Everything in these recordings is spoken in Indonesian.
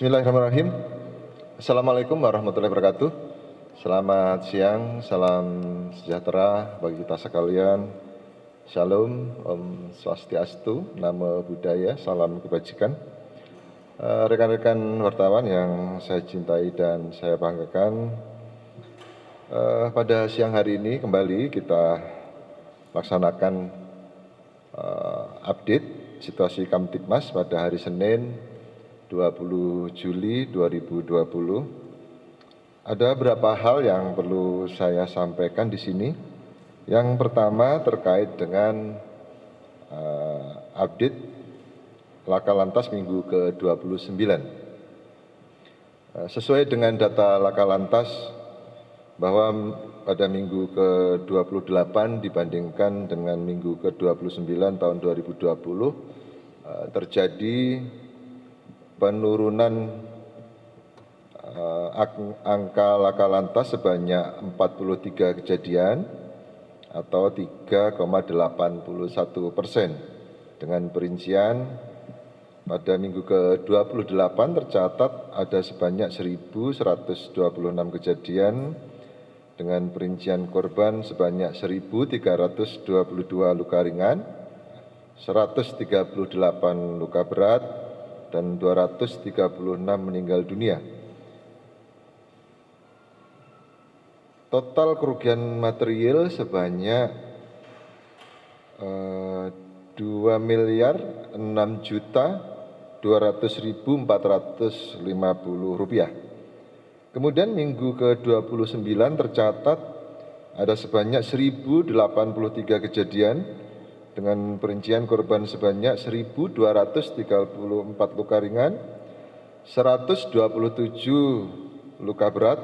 Bismillahirrahmanirrahim. Assalamualaikum warahmatullahi wabarakatuh. Selamat siang, salam sejahtera bagi kita sekalian. Shalom, Om Swastiastu, Namo Buddhaya, salam kebajikan. Rekan-rekan wartawan yang saya cintai dan saya banggakan, pada siang hari ini kembali kita laksanakan update situasi Kamtibmas pada hari Senin 20 Juli 2020. Ada beberapa hal yang perlu saya sampaikan di sini. Yang pertama terkait dengan update Laka Lantas minggu ke-29. Sesuai dengan data Laka Lantas bahwa pada minggu ke-28 dibandingkan dengan minggu ke-29 tahun 2020 terjadi penurunan angka laka lantas sebanyak 43 kejadian atau 3,81%. Dengan perincian pada minggu ke-28 tercatat ada sebanyak 1.126 kejadian dengan perincian korban sebanyak 1.322 luka ringan, 138 luka berat, dan 236 meninggal dunia. Total kerugian material sebanyak 2.006.200.450 rupiah. Kemudian minggu ke-29 tercatat ada sebanyak 1.083 kejadian dengan perincian korban sebanyak 1.234 luka ringan, 127 luka berat,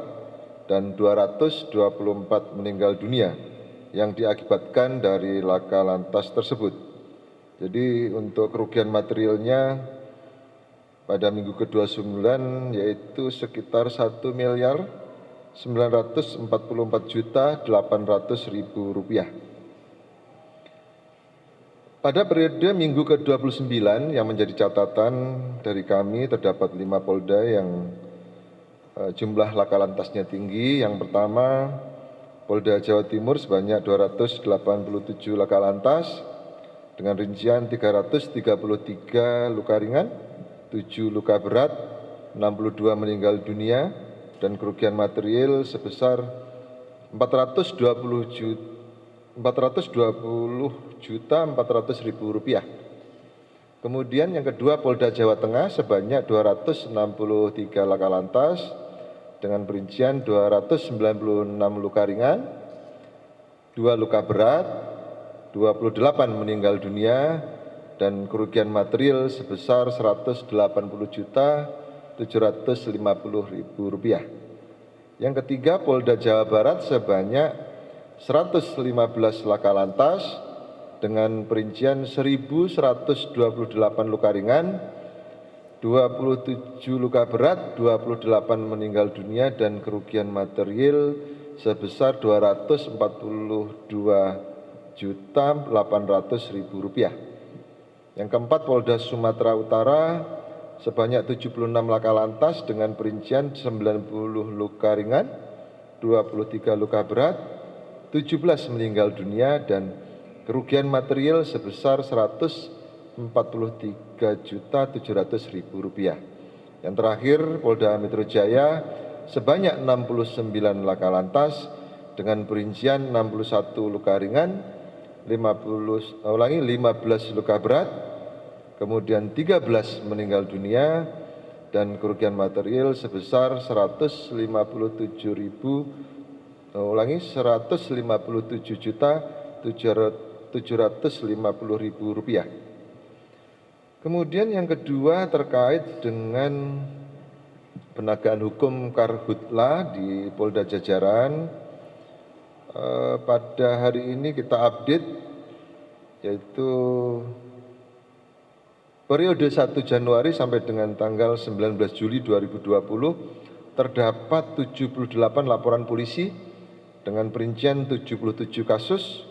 dan 224 meninggal dunia yang diakibatkan dari laka lantas tersebut. Jadi untuk kerugian materialnya pada minggu ke-29 yaitu sekitar 1.944.800.000 rupiah. Pada periode minggu ke-29 yang menjadi catatan dari kami terdapat 5 polda yang jumlah laka lantasnya tinggi. Yang pertama, Polda Jawa Timur sebanyak 287 laka lantas dengan rincian 333 luka ringan, 7 luka berat, 62 meninggal dunia, dan kerugian material sebesar 420.400.000 rupiah. Kemudian yang kedua, Polda Jawa Tengah sebanyak 263 laka lantas dengan perincian 296 luka ringan, 2 luka berat, 28 meninggal dunia, dan kerugian material sebesar 180.750.000 rupiah. Yang ketiga, Polda Jawa Barat sebanyak 115 laka lantas dengan perincian 1.128 luka ringan, 27 luka berat, 28 meninggal dunia, dan kerugian material sebesar 242.800.000 rupiah. Yang keempat, Polda Sumatera Utara sebanyak 76 laka lantas dengan perincian 90 luka ringan, 23 luka berat, 17 meninggal dunia, dan kerugian material sebesar 143.700.000 rupiah. Yang terakhir, Polda Metro Jaya sebanyak 69 laka lantas dengan perincian 61 luka ringan, 15 luka berat, kemudian 13 meninggal dunia, dan kerugian material sebesar 157.750.000 rupiah. Kemudian yang kedua terkait dengan penegakan hukum Karhutla di Polda Jajaran. Pada hari ini kita update yaitu periode 1 Januari sampai dengan tanggal 19 Juli 2020 terdapat 78 laporan polisi dengan perincian 77 kasus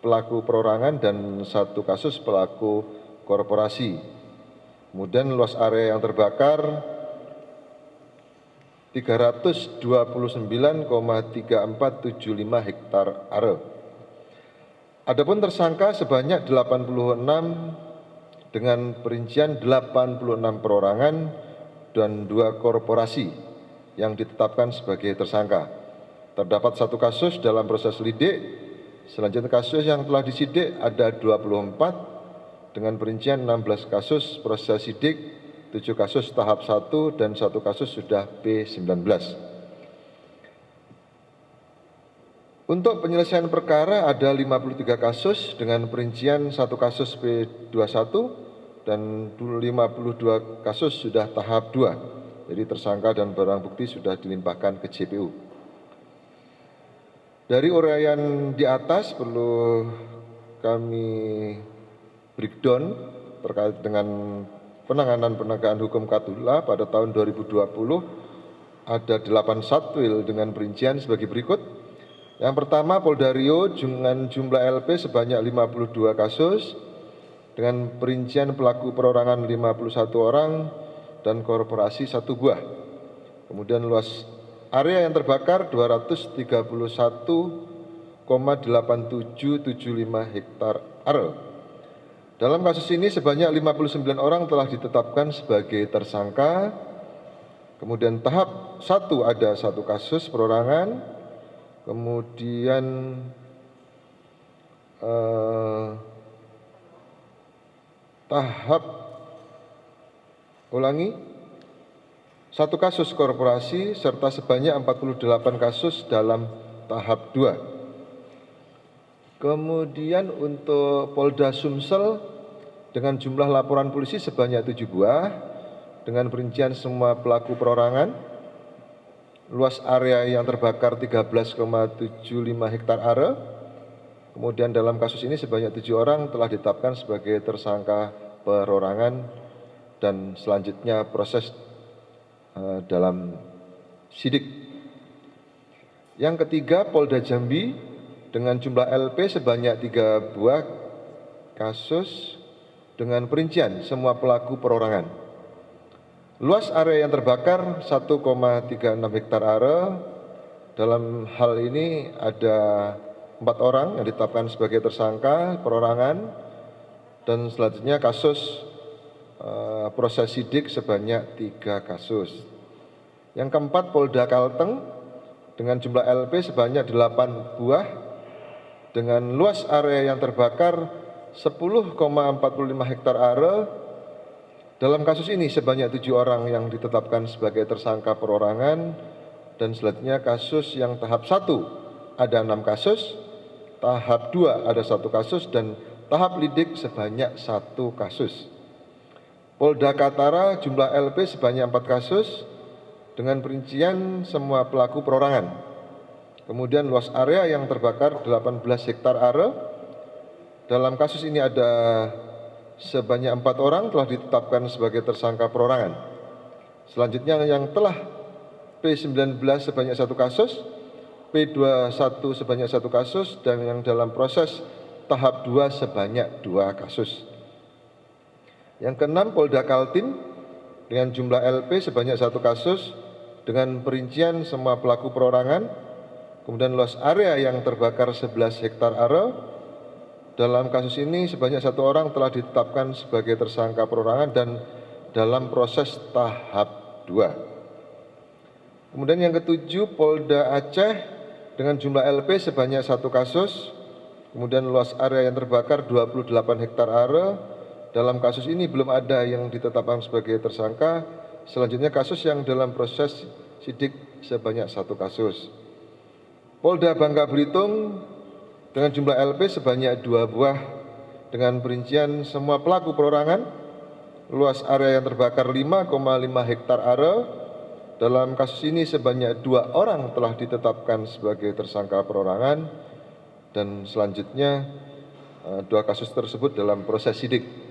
pelaku perorangan dan 1 kasus pelaku korporasi. Kemudian luas area yang terbakar 329,3475 hektar are. Adapun tersangka sebanyak 86 dengan perincian 86 perorangan dan 2 korporasi yang ditetapkan sebagai tersangka. Terdapat 1 kasus dalam proses lidik. Selanjutnya kasus yang telah disidik ada 24 dengan perincian 16 kasus proses sidik, 7 kasus tahap 1 dan 1 kasus sudah P19. Untuk penyelesaian perkara ada 53 kasus dengan perincian 1 kasus P21 dan 52 kasus sudah tahap 2. Jadi tersangka dan barang bukti sudah dilimpahkan ke JPU. Dari uraian di atas perlu kami breakdown terkait dengan penanganan penegakan hukum Katula pada tahun 2020 ada 8 satwil dengan perincian sebagai berikut. Yang pertama Polda Riau dengan jumlah LP sebanyak 52 kasus dengan perincian pelaku perorangan 51 orang dan korporasi 1 buah. Kemudian luas area yang terbakar 231,8775 hektar are. Dalam kasus ini sebanyak 59 orang telah ditetapkan sebagai tersangka. Kemudian tahap 1 ada 1 kasus perorangan. Kemudian tahap 1 kasus korporasi serta sebanyak 48 kasus dalam tahap 2. Kemudian untuk Polda Sumsel dengan jumlah laporan polisi sebanyak 7 buah dengan perincian semua pelaku perorangan. Luas area yang terbakar 13,75 hektar are. Kemudian dalam kasus ini sebanyak 7 orang telah ditetapkan sebagai tersangka perorangan dan selanjutnya proses dalam sidik. Yang ketiga Polda Jambi dengan jumlah LP sebanyak 3 buah kasus dengan perincian semua pelaku perorangan. Luas area yang terbakar 1,36 hektar are. Dalam hal ini ada 4 orang yang ditetapkan sebagai tersangka perorangan dan selanjutnya kasus proses sidik sebanyak 3 kasus. Yang keempat Polda Kalteng dengan jumlah LP sebanyak 8 buah dengan luas area yang terbakar 10,45 hektar are. Dalam kasus ini sebanyak 7 orang yang ditetapkan sebagai tersangka perorangan dan selanjutnya kasus yang tahap 1 ada 6 kasus, tahap 2 ada 1 kasus dan tahap lidik sebanyak 1 kasus. Polda Kaltara jumlah LP sebanyak 4 kasus dengan perincian semua pelaku perorangan. Kemudian luas area yang terbakar 18 hektar are. Dalam kasus ini ada sebanyak 4 orang telah ditetapkan sebagai tersangka perorangan. Selanjutnya yang telah P19 sebanyak 1 kasus, P21 sebanyak 1 kasus, dan yang dalam proses tahap 2 sebanyak 2 kasus. Yang keenam Polda Kaltim dengan jumlah LP sebanyak 1 kasus dengan perincian semua pelaku perorangan. Kemudian luas area yang terbakar 11 hektar are. Dalam kasus ini sebanyak 1 orang telah ditetapkan sebagai tersangka perorangan dan dalam proses tahap 2. Kemudian yang ketujuh Polda Aceh dengan jumlah LP sebanyak 1 kasus. Kemudian luas area yang terbakar 28 hektar are. Dalam kasus ini belum ada yang ditetapkan sebagai tersangka. Selanjutnya kasus yang dalam proses sidik sebanyak 1 kasus. Polda Bangka Belitung dengan jumlah LP sebanyak 2 buah dengan perincian semua pelaku perorangan. Luas area yang terbakar 5,5 hektar are. Dalam kasus ini sebanyak 2 orang telah ditetapkan sebagai tersangka perorangan dan selanjutnya 2 kasus tersebut dalam proses sidik.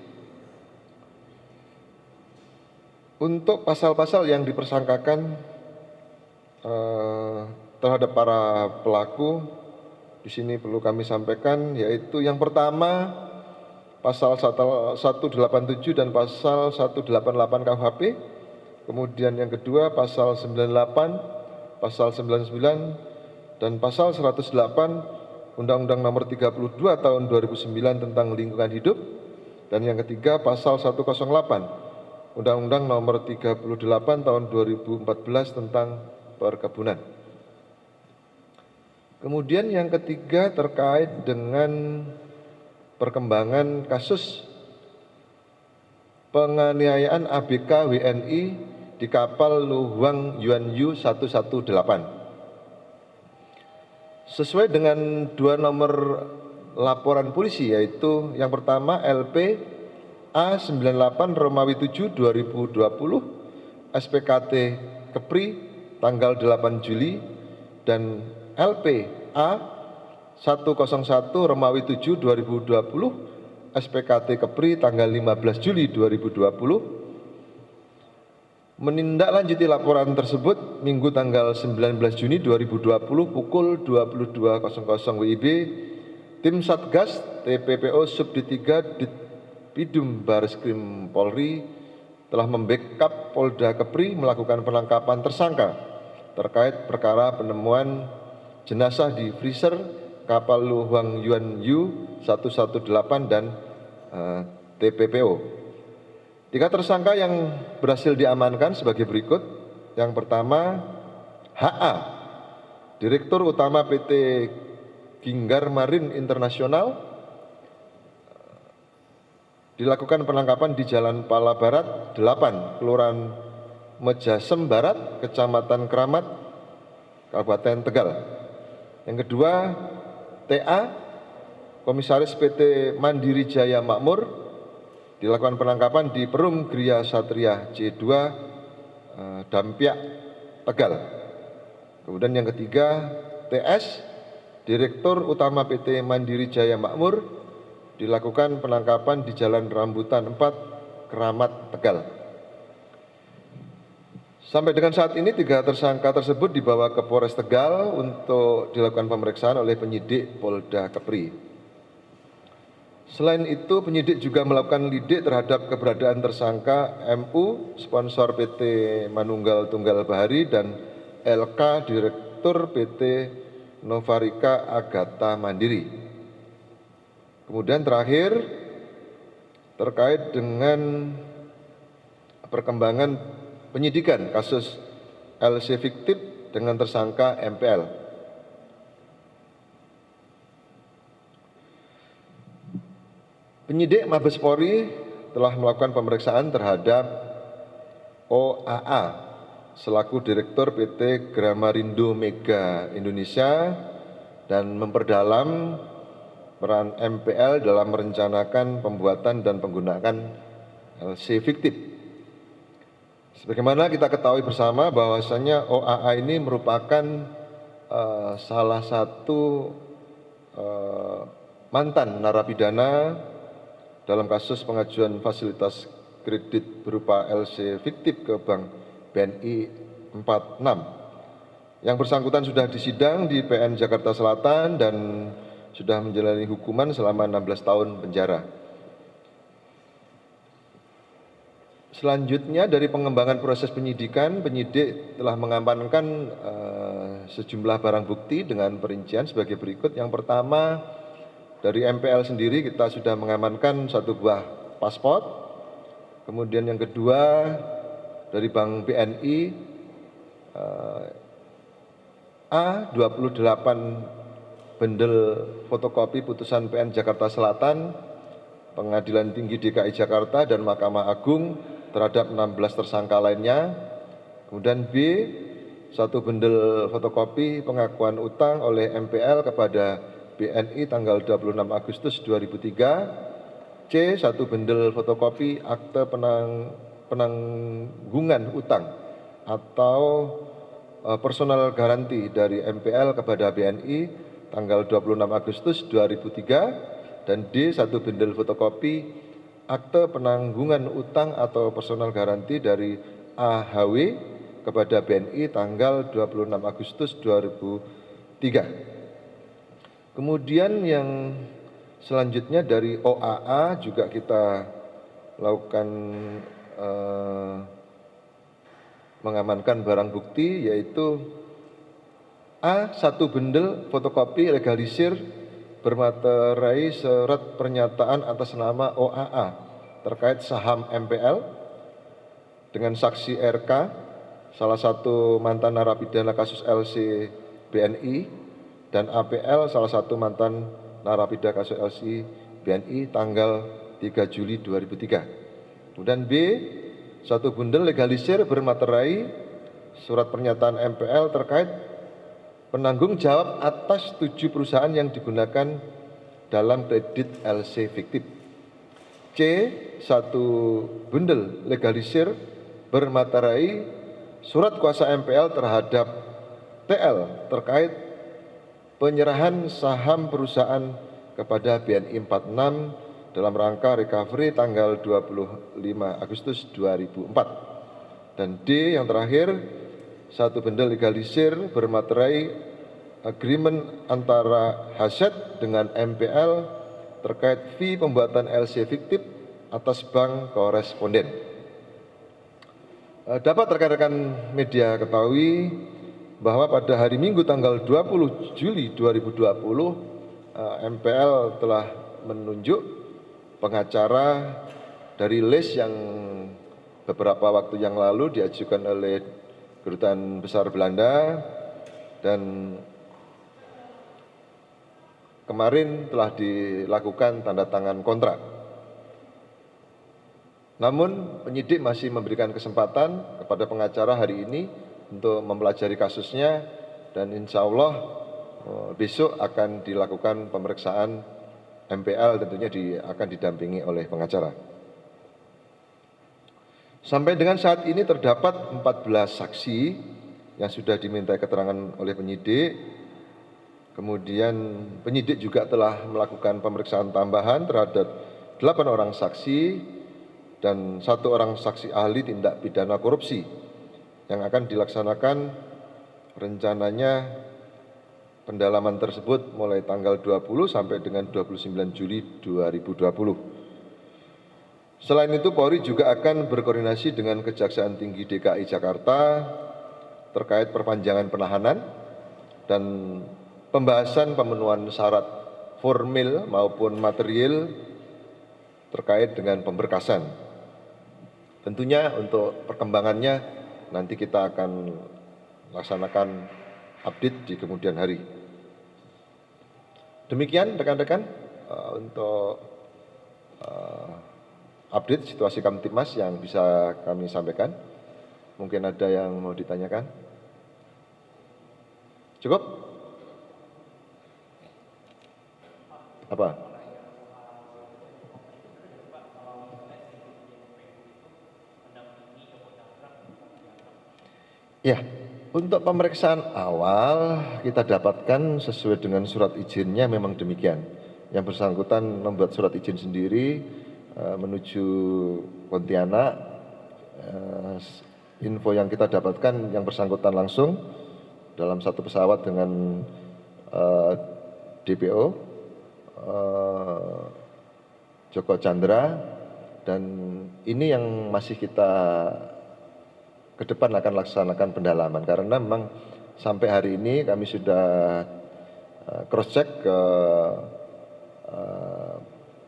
Untuk pasal-pasal yang dipersangkakan terhadap para pelaku, di sini perlu kami sampaikan yaitu yang pertama pasal 187 dan pasal 188 KUHP Kemudian yang kedua pasal 98, pasal 99, dan pasal 108 Undang-Undang Nomor 32 Tahun 2009 tentang Lingkungan Hidup. Dan yang ketiga pasal 108 Undang-Undang Nomor 38 Tahun 2014 tentang Perkebunan. Kemudian yang ketiga terkait dengan perkembangan kasus penganiayaan ABK WNI di kapal Luhuang Yuanyu 118. Sesuai dengan dua nomor laporan polisi, yaitu yang pertama LP A98 Romawi 7 2020 SPKT Kepri tanggal 8 Juli dan LP A 101 Romawi 7 2020 SPKT Kepri tanggal 15 Juli 2020 menindaklanjuti laporan tersebut Minggu tanggal 19 Juni 2020 pukul 22.00 WIB. Tim Satgas TPPO Subdit 3 Ditpidum Bareskrim Polri telah membackup Polda Kepri melakukan penangkapan tersangka terkait perkara penemuan jenazah di freezer kapal Luhuang Yuanyu 118 dan TPPO. 3 tersangka yang berhasil diamankan sebagai berikut. Yang pertama, HA, Direktur Utama PT Ginggar Marin Internasional, dilakukan penangkapan di Jalan Pala Barat 8, Kelurahan Mejasem Barat, Kecamatan Keramat, Kabupaten Tegal. Yang kedua, TA, Komisaris PT Mandiri Jaya Makmur, dilakukan penangkapan di Perum Gria Satria C2 Dampiak, Tegal. Kemudian yang ketiga, TS, Direktur Utama PT Mandiri Jaya Makmur, dilakukan penangkapan di Jalan Rambutan 4, Keramat, Tegal. Sampai dengan saat ini 3 tersangka tersebut dibawa ke Polres Tegal untuk dilakukan pemeriksaan oleh penyidik Polda Kepri. Selain itu, penyidik juga melakukan lidik terhadap keberadaan tersangka MU, sponsor PT Manunggal Tunggal Bahari, dan LK, Direktur PT Novarika Agatha Mandiri. Kemudian terakhir, terkait dengan perkembangan penyidikan kasus LC fiktif dengan tersangka MPL. Penyidik Mabes Polri telah melakukan pemeriksaan terhadap OAA selaku Direktur PT Gramarindo Mega Indonesia dan memperdalam peran MPL dalam merencanakan pembuatan dan penggunaan LC fiktif. Sebagaimana kita ketahui bersama bahwasannya OAA ini merupakan salah satu mantan narapidana dalam kasus pengajuan fasilitas kredit berupa LC fiktif ke Bank BNI 46. Yang bersangkutan sudah disidang di PN Jakarta Selatan dan sudah menjalani hukuman selama 16 tahun penjara. Selanjutnya dari pengembangan proses penyidikan, penyidik telah mengamankan sejumlah barang bukti dengan perincian sebagai berikut. Yang pertama, dari MPL sendiri kita sudah mengamankan 1 buah paspor. Kemudian yang kedua, dari Bank BNI A28 bendel fotokopi putusan PN Jakarta Selatan, Pengadilan Tinggi DKI Jakarta dan Mahkamah Agung terhadap 16 tersangka lainnya. Kemudian B, 1 bendel fotokopi pengakuan utang oleh MPL kepada BNI tanggal 26 Agustus 2003. C, 1 bendel fotokopi akte penanggungan utang atau personal garanti dari MPL kepada BNI tanggal 26 Agustus 2003. Dan D, 1 bendel fotokopi akte penanggungan utang atau personal garanti dari AHW kepada BNI tanggal 26 Agustus 2003. Kemudian yang selanjutnya dari OAA juga kita lakukan mengamankan barang bukti yaitu A. 1 bendel fotokopi legalisir bermaterai surat pernyataan atas nama OAA terkait saham MPL dengan saksi RK, salah satu mantan narapidana kasus LC BNI, dan APL, salah satu mantan narapidana kasus LC BNI tanggal 3 Juli 2003. Kemudian B. 1 bundel legalisir bermaterai surat pernyataan MPL terkait penanggung jawab atas 7 perusahaan yang digunakan dalam kredit LC fiktif. C. 1 bundel legalisir bermaterai surat kuasa MPL terhadap TL terkait penyerahan saham perusahaan kepada BNI 46 dalam rangka recovery tanggal 25 Agustus 2004. Dan D yang terakhir, 1 bendel legalisir bermaterai agreement antara Hasyad dengan MPL terkait fee pembuatan LC fiktif atas bank koresponden. Dapat rekan-rekan media ketahui bahwa pada hari Minggu tanggal 20 Juli 2020 MPL telah menunjuk pengacara dari list yang beberapa waktu yang lalu diajukan oleh Kedutaan Besar Belanda, dan kemarin telah dilakukan tanda tangan kontrak. Namun penyidik masih memberikan kesempatan kepada pengacara hari ini untuk mempelajari kasusnya, dan insya Allah besok akan dilakukan pemeriksaan MPL, tentunya akan didampingi oleh pengacara. Sampai dengan saat ini terdapat 14 saksi yang sudah diminta keterangan oleh penyidik. Kemudian penyidik juga telah melakukan pemeriksaan tambahan terhadap 8 orang saksi dan 1 orang saksi ahli tindak pidana korupsi yang akan dilaksanakan rencananya pendalaman tersebut mulai tanggal 20 sampai dengan 29 Juli 2020. Selain itu, Polri juga akan berkoordinasi dengan Kejaksaan Tinggi DKI Jakarta terkait perpanjangan penahanan dan pembahasan pemenuhan syarat formil maupun material terkait dengan pemberkasan. Tentunya untuk perkembangannya nanti kita akan laksanakan update di kemudian hari. Demikian rekan-rekan untuk update situasi Kamtibmas yang bisa kami sampaikan. Mungkin ada yang mau ditanyakan? Cukup? Apa? Ya, untuk pemeriksaan awal kita dapatkan sesuai dengan surat izinnya memang demikian. Yang bersangkutan membuat surat izin sendiri menuju Pontianak. Info yang kita dapatkan yang bersangkutan langsung dalam satu pesawat dengan DPO Joko Chandra, dan ini yang masih kita ke depan akan laksanakan pendalaman karena memang sampai hari ini kami sudah cross check ke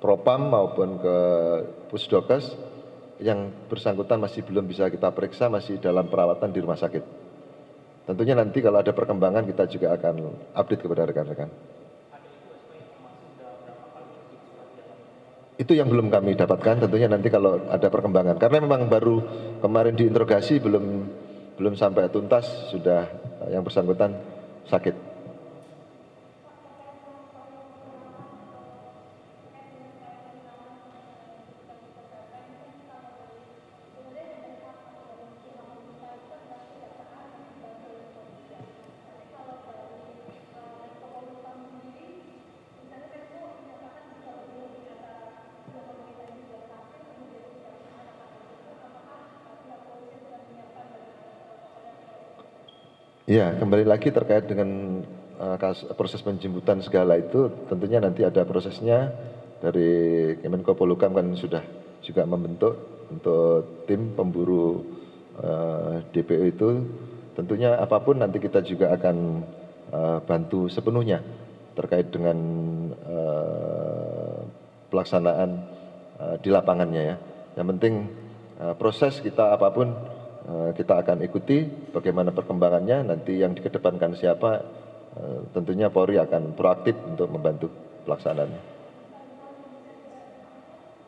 Propam maupun ke Pusdokes, yang bersangkutan masih belum bisa kita periksa, masih dalam perawatan di rumah sakit. Tentunya nanti kalau ada perkembangan kita juga akan update kepada rekan-rekan. Itu yang belum kami dapatkan, tentunya nanti kalau ada perkembangan. Karena memang baru kemarin diinterogasi, belum sampai tuntas, sudah yang bersangkutan sakit. Ya, kembali lagi terkait dengan proses penjemputan segala itu, tentunya nanti ada prosesnya. Dari Kemenko Polhukam kan sudah juga membentuk untuk tim pemburu DPO itu tentunya apapun nanti kita juga akan bantu sepenuhnya terkait dengan pelaksanaan di lapangannya ya. Yang penting proses kita apapun kita akan ikuti bagaimana perkembangannya, nanti yang dikedepankan siapa, tentunya Polri akan proaktif untuk membantu pelaksanaannya.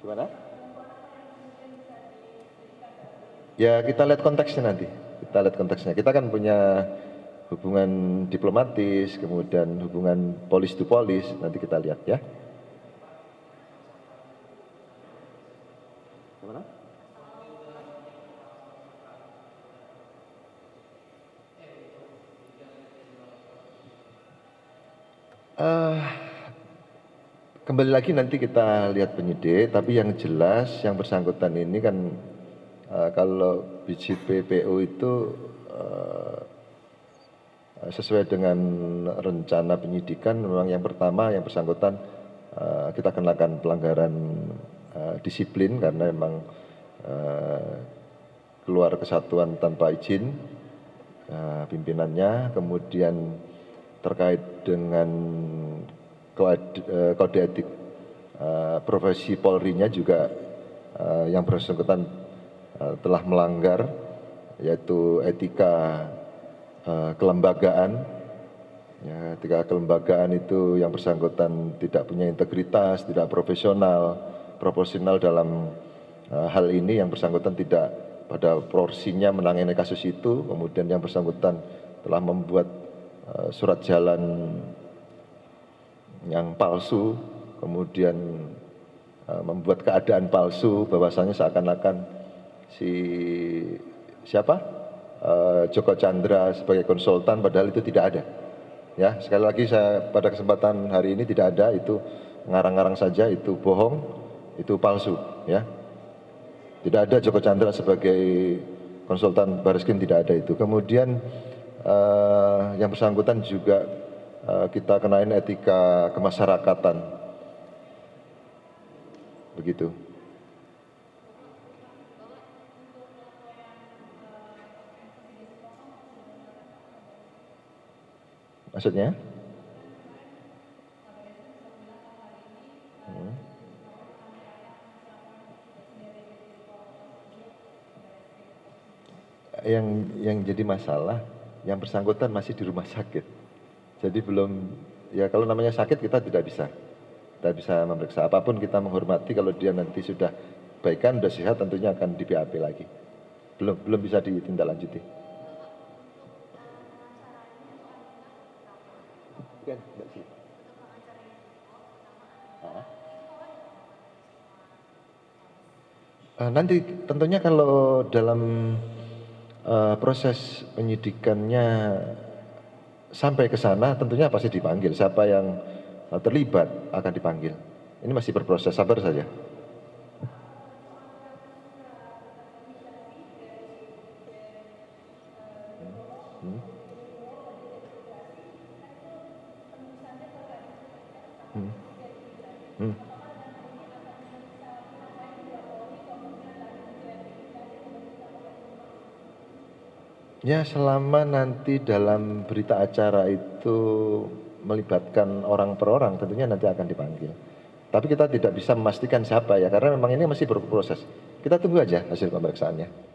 Gimana? Ya kita lihat konteksnya nanti, kita lihat konteksnya. Kita kan punya hubungan diplomatis, kemudian hubungan polis to polis, nanti kita lihat ya. Gimana? Kembali lagi nanti kita lihat penyidik, tapi yang jelas yang bersangkutan ini kan kalau biji PPO itu sesuai dengan rencana penyidikan, memang yang pertama yang bersangkutan kita kenakan pelanggaran disiplin karena memang keluar kesatuan tanpa izin pimpinannya, kemudian terkait dengan kode etik profesi Polri-nya juga yang bersangkutan telah melanggar, yaitu etika kelembagaan. Ya, etika kelembagaan itu yang bersangkutan tidak punya integritas, tidak profesional, proporsional dalam hal ini. Yang bersangkutan tidak pada porsinya menangani kasus itu, kemudian yang bersangkutan telah membuat surat jalan yang palsu, kemudian membuat keadaan palsu bahwasanya seakan-akan Joko Chandra sebagai konsultan, padahal itu tidak ada. Ya, sekali lagi saya pada kesempatan hari ini tidak ada, itu ngarang-ngarang saja, itu bohong, itu palsu, ya. Tidak ada Joko Chandra sebagai konsultan Baris Krim, tidak ada itu. Kemudian yang bersangkutan juga kita kenain etika kemasyarakatan, begitu. Maksudnya? Yang jadi masalah, yang bersangkutan masih di rumah sakit. Jadi belum, ya kalau namanya sakit kita tidak bisa memeriksa. Apapun kita menghormati, kalau dia nanti sudah baikan, sudah sehat, tentunya akan di BAP lagi. Belum bisa ditindaklanjuti. Nanti tentunya kalau dalam proses penyidikannya sampai ke sana, tentunya pasti dipanggil. Siapa yang terlibat akan dipanggil. Ini masih berproses, sabar saja. Ya, selama nanti dalam berita acara itu melibatkan orang per orang, tentunya nanti akan dipanggil. Tapi kita tidak bisa memastikan siapa ya, karena memang ini masih berproses. Kita tunggu aja hasil pemeriksaannya.